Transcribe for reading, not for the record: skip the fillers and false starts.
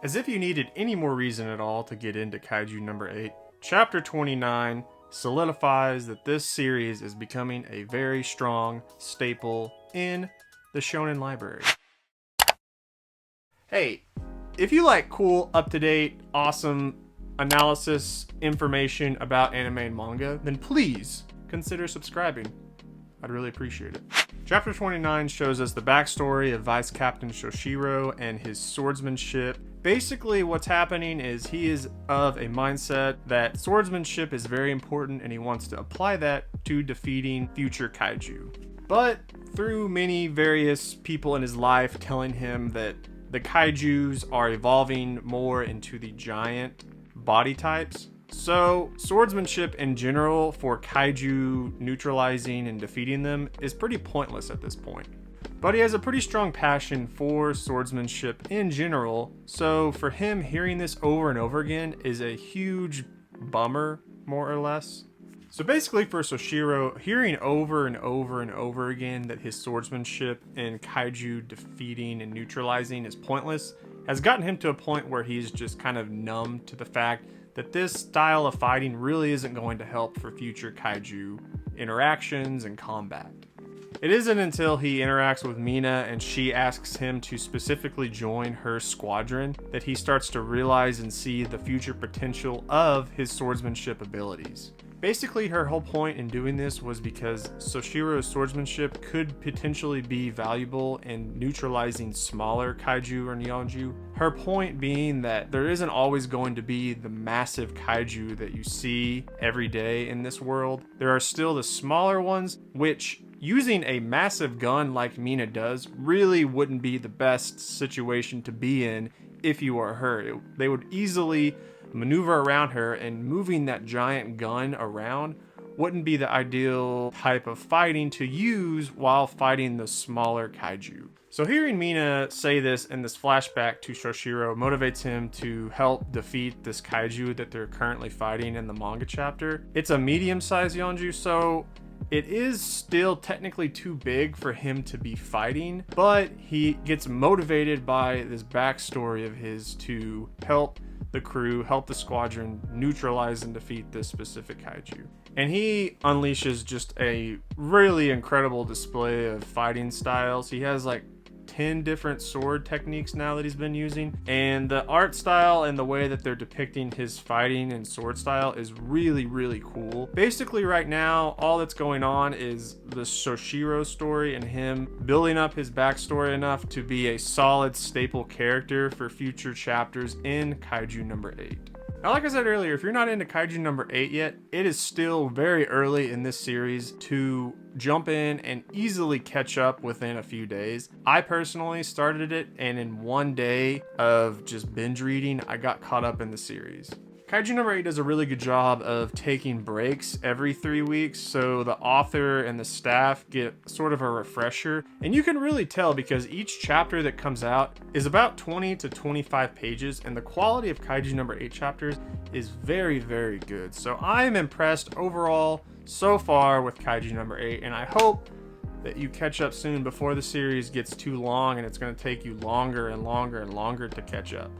As if you needed any more reason at all to get into Kaiju number 8, Chapter 29 solidifies that this series is becoming a very strong staple in the shonen library. Hey, if you like cool, up-to-date, awesome analysis information about anime and manga, then please consider subscribing. I'd really appreciate it. Chapter 29 shows us the backstory of Vice Captain Soshiro and his swordsmanship. Basically, what's happening is he is of a mindset that swordsmanship is very important and he wants to apply that to defeating future kaiju. But through many various people in his life telling him that the kaijus are evolving more into the giant body types, so swordsmanship in general for kaiju neutralizing and defeating them is pretty pointless at this point. But he has a pretty strong passion for swordsmanship in general, so for him hearing this over and over again is a huge bummer, more or less. So basically for Soshiro, hearing over and over and over again that his swordsmanship in kaiju defeating and neutralizing is pointless has gotten him to a point where he's just kind of numb to the fact that this style of fighting really isn't going to help for future kaiju interactions and combat. It isn't until he interacts with Mina and she asks him to specifically join her squadron that he starts to realize and see the future potential of his swordsmanship abilities. Basically, her whole point in doing this was because Soshiro's swordsmanship could potentially be valuable in neutralizing smaller kaiju or nihonju. Her point being that there isn't always going to be the massive kaiju that you see every day in this world. There are still the smaller ones, which using a massive gun like Mina does really wouldn't be the best situation to be in if you are her. They would easily maneuver around her, and moving that giant gun around wouldn't be the ideal type of fighting to use while fighting the smaller kaiju. So hearing Mina say this in this flashback to Soshiro motivates him to help defeat this kaiju that they're currently fighting in the manga chapter. It's a medium-sized yonju, so it is still technically too big for him to be fighting, but he gets motivated by this backstory of his to help the crew, help the squadron neutralize and defeat this specific kaiju. And he unleashes just a really incredible display of fighting styles. He has like 10 different sword techniques now that he's been using, and the art style and the way that they're depicting his fighting and sword style is really cool. Basically right now all that's going on is the Soshiro story and him building up his backstory enough to be a solid staple character for future chapters in Kaiju number 8. Now, like I said earlier, if you're not into Kaiju number 8 yet, it is still very early in this series to jump in and easily catch up within a few days. I personally started it, and in one day of just binge reading, I got caught up in the series. Kaiju number 8 does a really good job of taking breaks every 3 weeks, so the author and the staff get sort of a refresher. And you can really tell because each chapter that comes out is about 20 to 25 pages, and the quality of Kaiju number 8 chapters is very good. So I am impressed overall so far with Kaiju number 8, and I hope that you catch up soon before the series gets too long and it's going to take you longer and longer to catch up.